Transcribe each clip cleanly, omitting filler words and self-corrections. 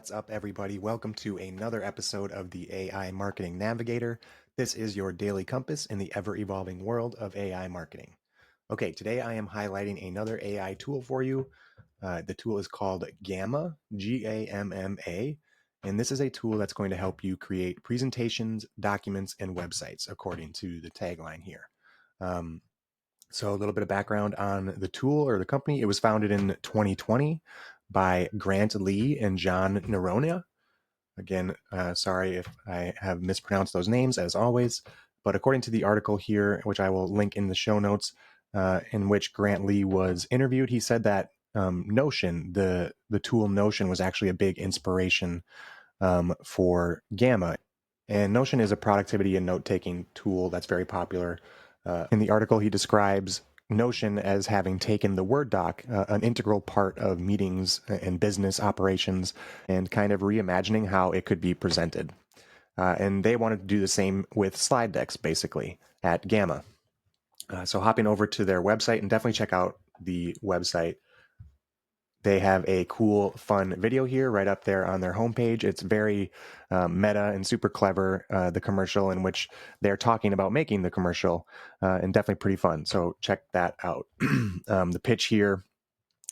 What's up, everybody? Welcome to another episode of the AI Marketing Navigator. This is your daily compass in the ever-evolving world of AI marketing. Okay, today I am highlighting another AI tool for you. The tool is called Gamma, Gamma, and this is a tool that's going to help you create presentations, documents, and websites, according to the tagline here. So a little bit of background on the tool or the company. It was founded in 2020 by Grant Lee and John Noronha. Again, sorry if I have mispronounced those names as always, but according to the article here, which I will link in the show notes, in which Grant Lee was interviewed, he said that Notion, the tool Notion, was actually a big inspiration for Gamma. And Notion is a productivity and note-taking tool that's very popular. In the article, he describes Notion as having taken the Word doc, an integral part of meetings and business operations, and kind of reimagining how it could be presented. And they wanted to do the same with slide decks, basically, at Gamma. So hopping over to their website, and definitely check out the website. They have a cool, fun video here right up there on their homepage. It's very meta and super clever, the commercial in which they're talking about making the commercial, and definitely pretty fun. So check that out. The pitch here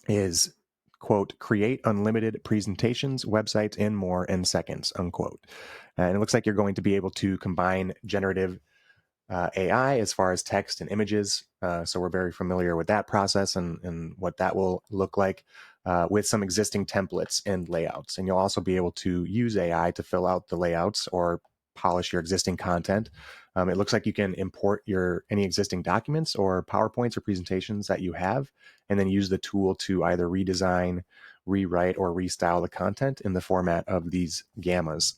is, quote, create unlimited presentations, websites, and more in seconds, unquote. And it looks like you're going to be able to combine generative AI as far as text and images. So we're very familiar with that process and what that will look like with some existing templates and layouts. And you'll also be able to use AI to fill out the layouts or polish your existing content. It looks like you can import any existing documents or PowerPoints or presentations that you have, and then use the tool to either redesign, rewrite, or restyle the content in the format of these gammas.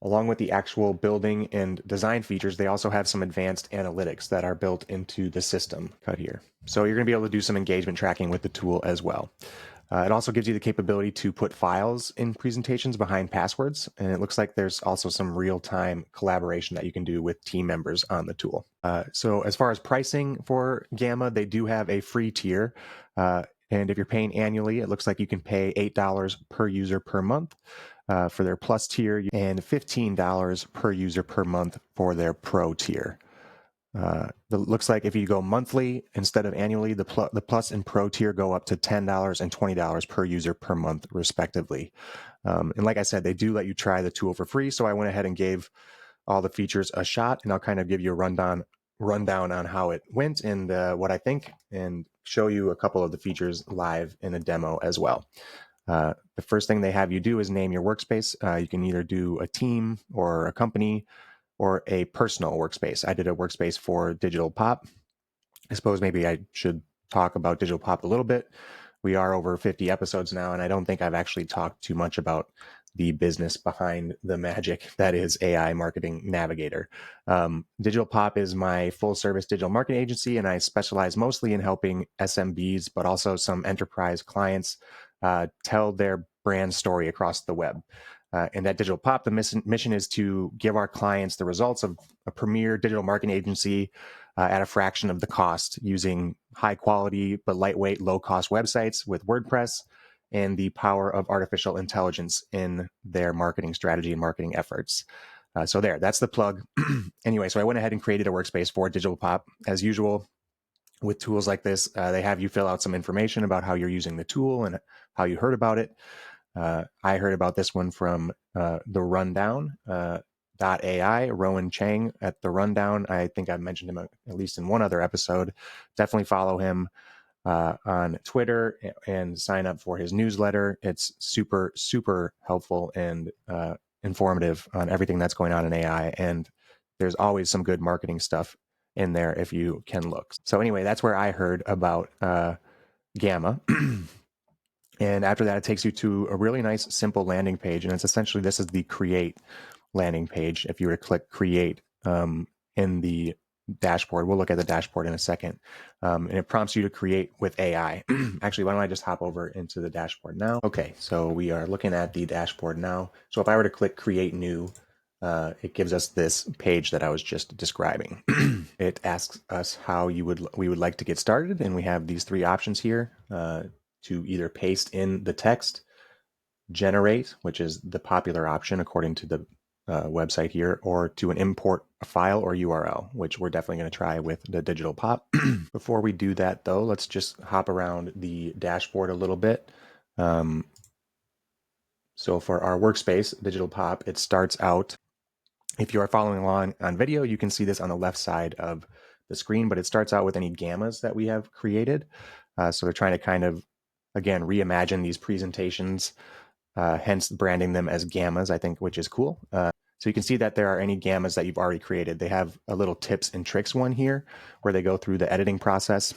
Along with the actual building and design features, they also have some advanced analytics that are built into the system cut here. So you're going to be able to do some engagement tracking with the tool as well. It also gives you the capability to put files in presentations behind passwords, and it looks like there's also some real-time collaboration that you can do with team members on the tool. So as far as pricing for Gamma, they do have a free tier, and if you're paying annually, it looks like you can pay $8 per user per month for their Plus tier, and $15 per user per month for their Pro tier. It looks like if you go monthly instead of annually, the Plus and Pro tier go up to $10 and $20 per user per month, respectively. And like I said, they do let you try the tool for free, so I went ahead and gave all the features a shot, and I'll kind of give you a rundown on how it went and what I think, and show you a couple of the features live in a demo as well. The first thing they have you do is name your workspace. You can either do a team or a company or a personal workspace. I did a workspace for Digital Pop. I suppose maybe I should talk about Digital Pop a little bit. We are over 50 episodes now, and I don't think I've actually talked too much about the business behind the magic that is AI Marketing Navigator. Digital Pop is my full service digital marketing agency, and I specialize mostly in helping SMBs, but also some enterprise clients tell their brand story across the web. And at Digital Pop, the mission is to give our clients the results of a premier digital marketing agency at a fraction of the cost, using high quality but lightweight, low cost websites with WordPress and the power of artificial intelligence in their marketing strategy and marketing efforts. So that's the plug. Anyway, so I went ahead and created a workspace for Digital Pop. As usual, with tools like this, they have you fill out some information about how you're using the tool and how you heard about it. I heard about this one from The Rundown. .ai, Rowan Chang at The Rundown. I think I've mentioned him at least in one other episode. Definitely follow him on Twitter and sign up for his newsletter. It's super, super helpful and informative on everything that's going on in AI. And there's always some good marketing stuff in there if you can look. So anyway, that's where I heard about Gamma. And after that, it takes you to a really nice, simple landing page. And it's essentially, this is the create landing page. If you were to click create in the dashboard, we'll look at the dashboard in a second. And it prompts you to create with AI. Actually, why don't I just hop over into the dashboard now? Okay, so we are looking at the dashboard now. So if I were to click create new, it gives us this page that I was just describing. It asks us how we would like to get started. And we have these three options here to either paste in the text, generate, which is the popular option according to the website here, or to an import a file or URL, which we're definitely going to try with the Digital Pop. Before we do that though, let's just hop around the dashboard a little bit. So for our workspace, Digital Pop, it starts out, if you are following along on video, you can see this on the left side of the screen, but it starts out with any gammas that we have created. So they're trying to kind of, again, reimagine these presentations, hence branding them as gammas, I think, which is cool. So you can see that there are any gammas that you've already created. They have a little tips and tricks one here where they go through the editing process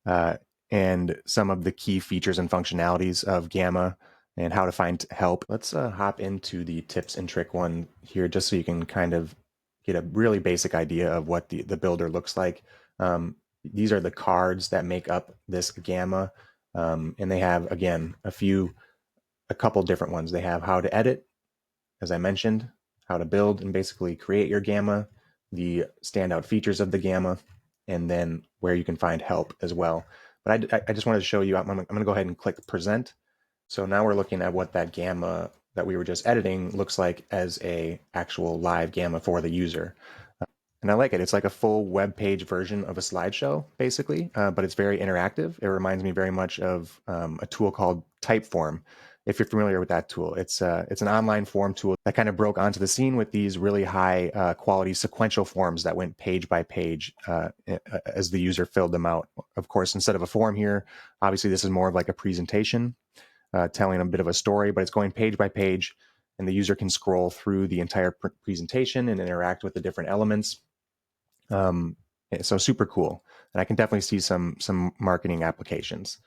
and some of the key features and functionalities of Gamma and how to find help. Let's hop into the tips and trick one here just so you can kind of get a really basic idea of what the builder looks like. These are the cards that make up this Gamma, and they have, again, a couple different ones. They have how to edit, as I mentioned, how to build and basically create your Gamma, the standout features of the Gamma, and then where you can find help as well. But I just wanted to show you, I'm going to go ahead and click present. So now we're looking at what that Gamma that we were just editing looks like as a actual live Gamma for the user. And I like it. It's like a full web page version of a slideshow, basically, but it's very interactive. It reminds me very much of a tool called Typeform. If you're familiar with that tool, it's an online form tool that kind of broke onto the scene with these really high quality sequential forms that went page by page as the user filled them out. Of course, instead of a form here, obviously this is more of like a presentation telling a bit of a story, but it's going page by page, and the user can scroll through the entire presentation and interact with the different elements. So super cool. And I can definitely see some marketing applications.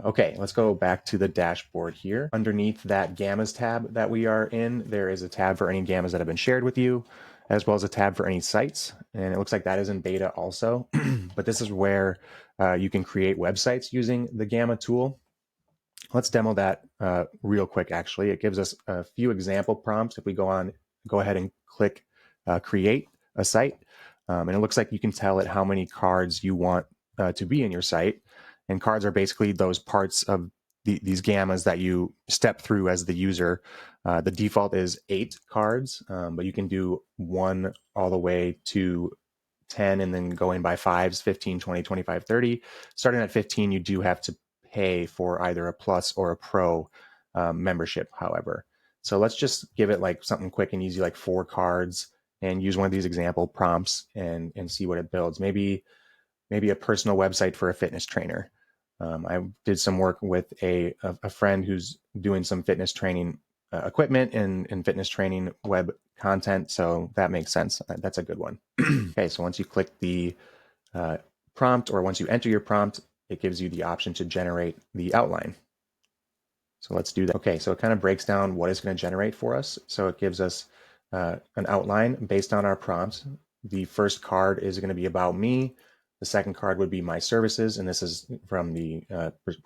Okay, let's go back to the dashboard here. Underneath that Gammas tab that we are in, there is a tab for any Gammas that have been shared with you, as well as a tab for any sites. And it looks like that is in beta also. But this is where you can create websites using the Gamma tool. Let's demo that real quick, actually. It gives us a few example prompts. If we go ahead and click create a site, and it looks like you can tell it how many cards you want to be in your site. And cards are basically those parts of these gammas that you step through as the user. The default is 8 cards, but you can do 1 all the way to 10 and then going by 5s, 15, 20, 25, 30. Starting at 15, you do have to pay for either a plus or a pro membership, however. So let's just give it like something quick and easy, like 4 cards, and use one of these example prompts and see what it builds. Maybe a personal website for a fitness trainer. I did some work with a friend who's doing some fitness training equipment and fitness training web content, so that makes sense. That's a good one. Okay, so once you click the prompt, or once you enter your prompt, it gives you the option to generate the outline. So let's do that. Okay, so it kind of breaks down what it's going to generate for us. So it gives us an outline based on our prompt. The first card is going to be about me. The second card would be my services, and this is from the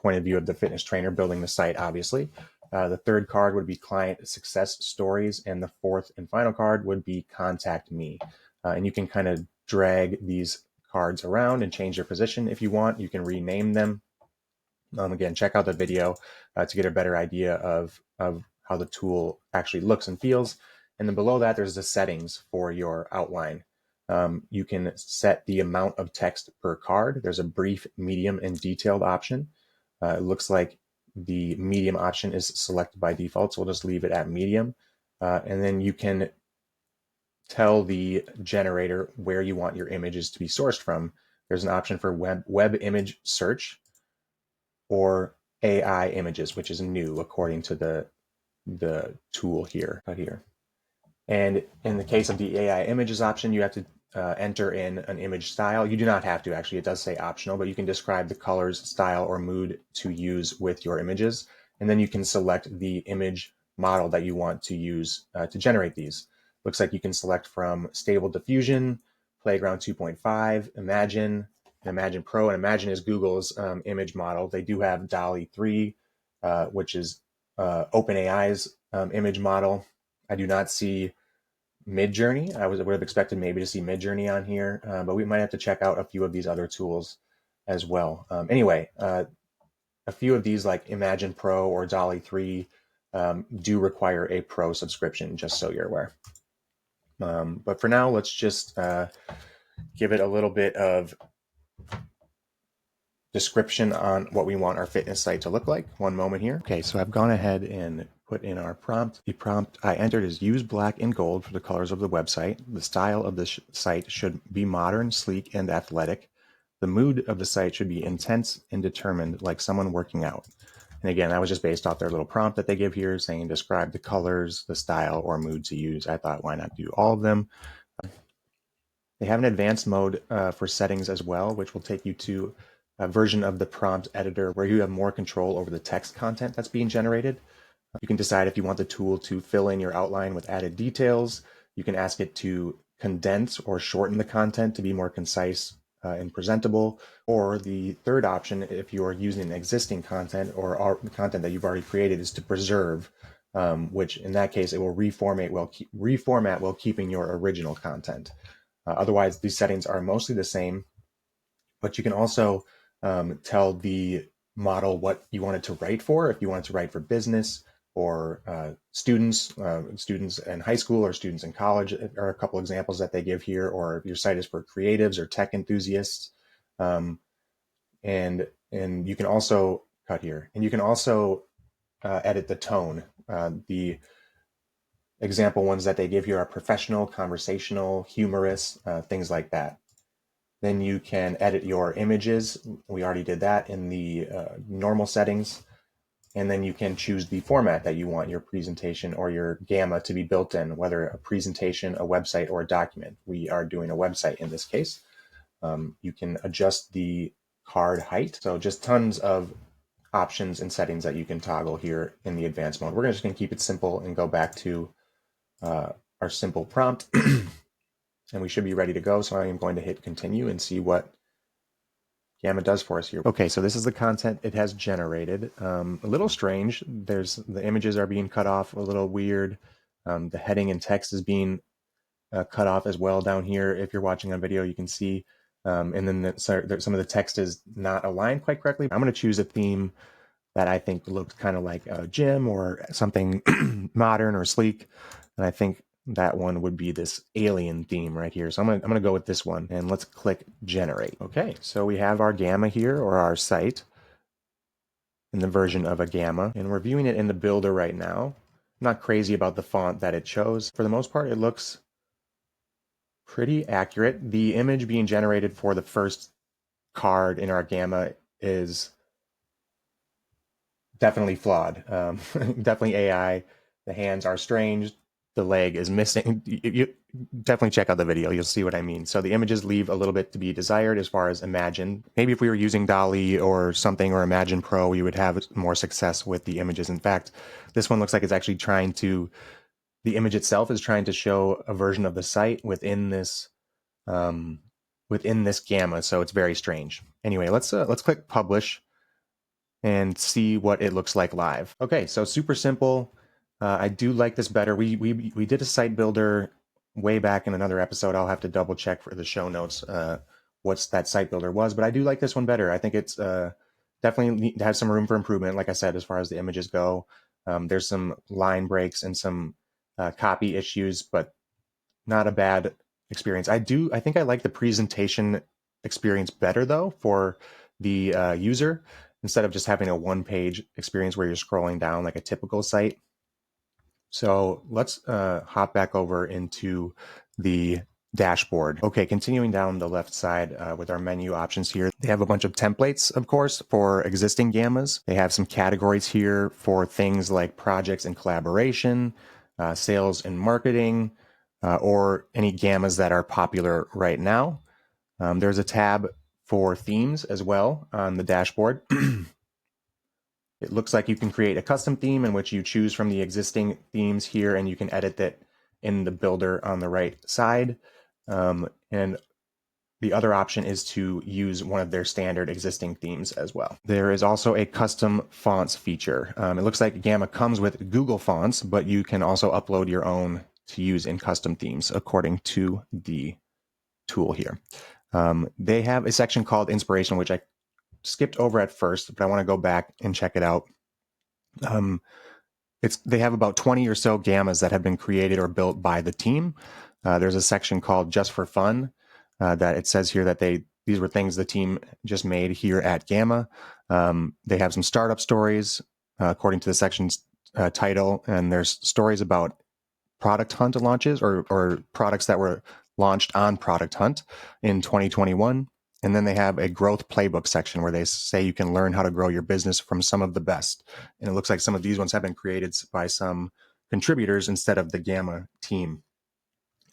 point of view of the fitness trainer building the site, obviously. The third card would be client success stories, and the fourth and final card would be contact me. And you can kind of drag these cards around and change their position if you want. You can rename them. Again, check out the video to get a better idea of how the tool actually looks and feels. And then below that, there's the settings for your outline. You can set the amount of text per card. There's a brief, medium, and detailed option. It looks like the medium option is selected by default, so we'll just leave it at medium. And then you can tell the generator where you want your images to be sourced from. There's an option for web image search or AI images, which is new according to the tool here. And in the case of the AI images option, you have to enter in an image style. You do not have to, actually. It does say optional, but you can describe the colors, style, or mood to use with your images. And then you can select the image model that you want to use to generate these. Looks like you can select from Stable Diffusion, Playground 2.5, Imagen, and Imagen Pro. And Imagen is Google's image model. They do have DALL-E 3, which is OpenAI's image model. I do not see Midjourney. I would have expected maybe to see Midjourney on here, but we might have to check out a few of these other tools as well. Anyway, a few of these like Imagine Pro or DALL-E 3 do require a Pro subscription, just so you're aware. But for now, let's just give it a little bit of description on what we want our fitness site to look like. One moment here. Okay, so I've gone ahead and put in our prompt. The prompt I entered is use black and gold for the colors of the website. The style of the site should be modern, sleek, and athletic. The mood of the site should be intense and determined, like someone working out. And again, that was just based off their little prompt that they give here saying describe the colors, the style, or mood to use. I thought, why not do all of them? They have an advanced mode for settings as well, which will take you to a version of the prompt editor where you have more control over the text content that's being generated. You can decide if you want the tool to fill in your outline with added details. You can ask it to condense or shorten the content to be more concise and presentable. Or the third option, if you are using existing content or content that you've already created, is to preserve, which in that case, it will reformat while keeping your original content. Otherwise, these settings are mostly the same, but you can also tell the model what you want it to write for. If you want it to write for business or students in high school or students in college are a couple examples that they give here, or if your site is for creatives or tech enthusiasts. And you can also cut here, and you can also edit the tone. The example ones that they give here are professional, conversational, humorous, things like that. Then you can edit your images. We already did that in the normal settings. And then you can choose the format that you want your presentation or your Gamma to be built in, whether a presentation, a website, or a document. We are doing a website in this case. You can adjust the card height. So just tons of options and settings that you can toggle here in the advanced mode. We're just going to keep it simple and go back to our simple prompt. And we should be ready to go. So I am going to hit continue and see what Gamma does for us here. Okay, so this is the content it has generated. A little strange. The images are being cut off a little weird. The heading and text is being cut off as well down here. If you're watching on video, you can see. And then some of the text is not aligned quite correctly. I'm going to choose a theme that I think looks kind of like a gym or something modern or sleek. And I think that one would be this alien theme right here. So I'm gonna go with this one, and let's click generate. Okay, so we have our Gamma here, or our site, in the version of a Gamma, and we're viewing it in the builder right now. I'm not crazy about the font that it chose. For the most part, it looks pretty accurate. The image being generated for the first card in our Gamma is definitely flawed. Definitely AI. The hands are strange. The leg is missing. You definitely check out the video. You'll see what I mean. So the images leave a little bit to be desired as far as Imagine. Maybe if we were using DALL-E or something, or Imagine Pro, we would have more success with the images. In fact, this one looks like it's actually the image itself is trying to show a version of the site within this Gamma. So it's very strange. Anyway, let's click publish and see what it looks like live. Okay, so super simple. I do like this better. We did a site builder way back in another episode. I'll have to double check for the show notes what that site builder was, but I do like this one better. I think it's definitely has some room for improvement. Like I said, as far as the images go, there's some line breaks and some copy issues, but not a bad experience. I think I like the presentation experience better though for the user, instead of just having a one-page experience where you're scrolling down like a typical site. So let's hop back over into the dashboard. Okay, continuing down the left side with our menu options here. They have a bunch of templates, of course, for existing Gammas. They have some categories here for things like projects and collaboration, sales and marketing, or any Gammas that are popular right now. There's a tab for themes as well on the dashboard. It looks like you can create a custom theme in which you choose from the existing themes here, and you can edit that in the builder on the right side. And the other option is to use one of their standard existing themes as well. There is also a custom fonts feature. It looks like Gamma comes with Google Fonts, but you can also upload your own to use in custom themes according to the tool here. They have a section called Inspiration, which I skipped over at first, but I want to go back and check it out. They have about 20 or so gammas that have been created or built by the team. There's a section called Just for Fun that it says here that these were things the team just made here at Gamma. They have some startup stories according to the section's title, and there's stories about Product Hunt launches or products that were launched on Product Hunt in 2021. And then they have a growth playbook section where they say you can learn how to grow your business from some of the best. And it looks like some of these ones have been created by some contributors instead of the Gamma team.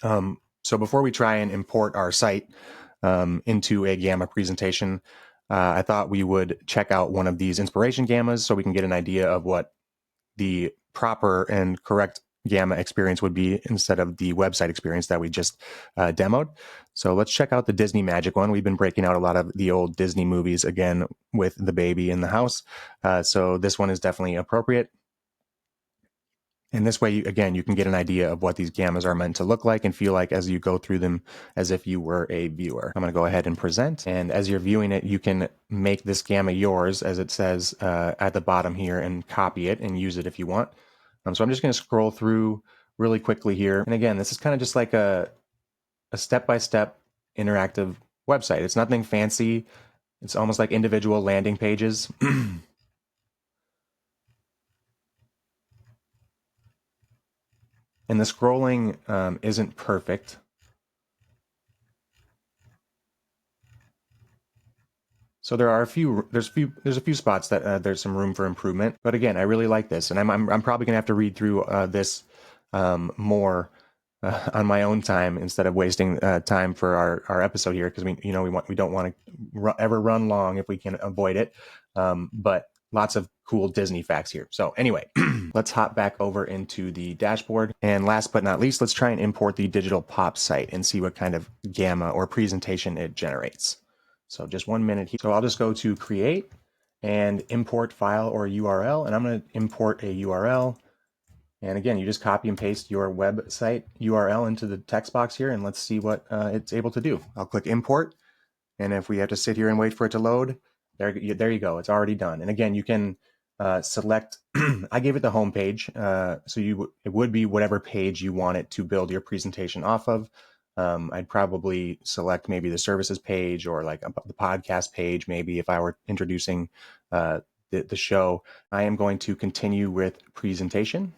So before we try and import our site into a Gamma presentation, I thought we would check out one of these inspiration Gammas so we can get an idea of what the proper and correct Gamma experience would be instead of the website experience that we just demoed. So let's check out the Disney Magic one. We've been breaking out a lot of the old Disney movies again with the baby in the house. So this one is definitely appropriate. And this way, you can get an idea of what these gammas are meant to look like and feel like as you go through them as if you were a viewer. I'm going to go ahead and present. And as you're viewing it, you can make this gamma yours, as it says at the bottom here, and copy it and use it if you want. So I'm just going to scroll through really quickly here. And again, this is kind of just like a step-by-step interactive website. It's nothing fancy. It's almost like individual landing pages. And the scrolling isn't perfect. So there's a few spots that there's some room for improvement. But again, I really like this, and I'm probably gonna have to read through this more on my own time instead of wasting time for our episode here, because we don't want to ever run long if we can avoid it. But lots of cool Disney facts here. So anyway, let's hop back over into the dashboard. And last but not least, let's try and import the Digital Pop site and see what kind of gamma or presentation it generates. So just 1 minute here. So I'll just go to create and import file or URL, and I'm going to import a URL. And again, you just copy and paste your website URL into the text box here, and let's see what it's able to do. I'll click import, and if we have to sit here and wait for it to load, there you go. It's already done. And again, you can select. I gave it the home page, so it would be whatever page you want it to build your presentation off of. I'd probably select maybe the services page or like the podcast page, maybe if I were introducing the show. I am going to continue with presentation.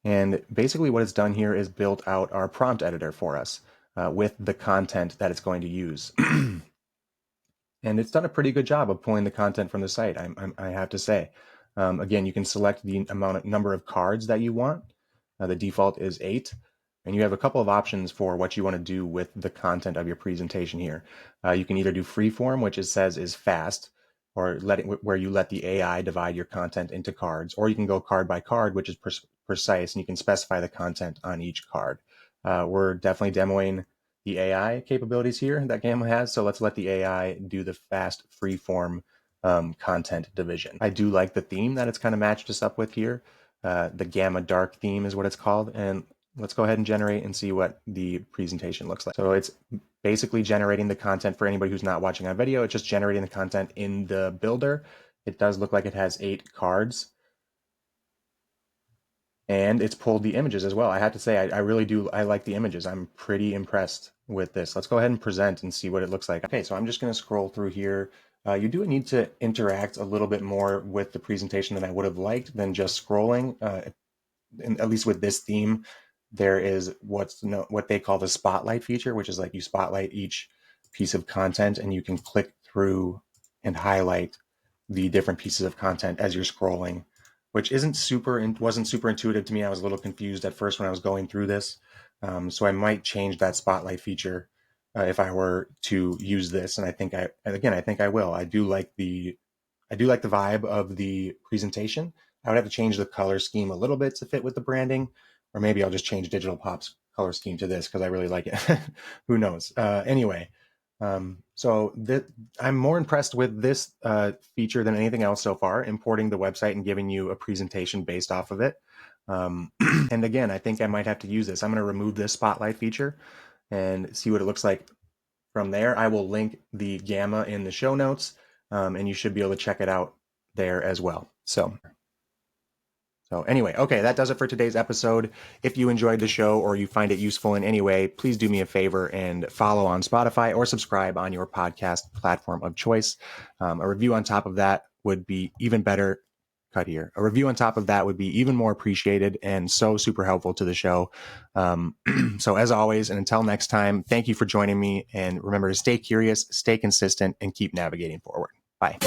And basically what it's done here is built out our prompt editor for us with the content that it's going to use. And it's done a pretty good job of pulling the content from the site, I have to say. Again, you can select the number of cards that you want. The default is 8. And you have a couple of options for what you want to do with the content of your presentation here. You can either do freeform, which it says is fast, or where you let the AI divide your content into cards, or you can go card by card, which is precise, and you can specify the content on each card. We're definitely demoing the AI capabilities here that Gamma has, so let's let the AI do the fast freeform content division. I do like the theme that it's kind of matched us up with here. The Gamma Dark theme is what it's called, and let's go ahead and generate and see what the presentation looks like. So it's basically generating the content for anybody who's not watching on video. It's just generating the content in the builder. It does look like it has 8 cards. And it's pulled the images as well. I have to say, I really do. I like the images. I'm pretty impressed with this. Let's go ahead and present and see what it looks like. Okay, so I'm just going to scroll through here. You do need to interact a little bit more with the presentation than I would have liked than just scrolling. At least with this theme, there is what they call the spotlight feature, which is like you spotlight each piece of content and you can click through and highlight the different pieces of content as you're scrolling, which wasn't super intuitive to me. I was a little confused at first when I was going through this. So I might change that spotlight feature if I were to use this. And I think I will. I do like the vibe of the presentation. I would have to change the color scheme a little bit to fit with the branding, or maybe I'll just change Digital Pop's color scheme to this because I really like it. Who knows? Anyway, so I'm more impressed with this feature than anything else so far, importing the website and giving you a presentation based off of it. And again, I think I might have to use this. I'm going to remove this spotlight feature and see what it looks like from there. I will link the Gamma in the show notes, and you should be able to check it out there as well. So anyway, okay, that does it for today's episode. If you enjoyed the show or you find it useful in any way, please do me a favor and follow on Spotify or subscribe on your podcast platform of choice. A review on top of that would be even better. Cut here. A review on top of that would be even more appreciated and so super helpful to the show. So as always, and until next time, thank you for joining me. And remember to stay curious, stay consistent, and keep navigating forward. Bye.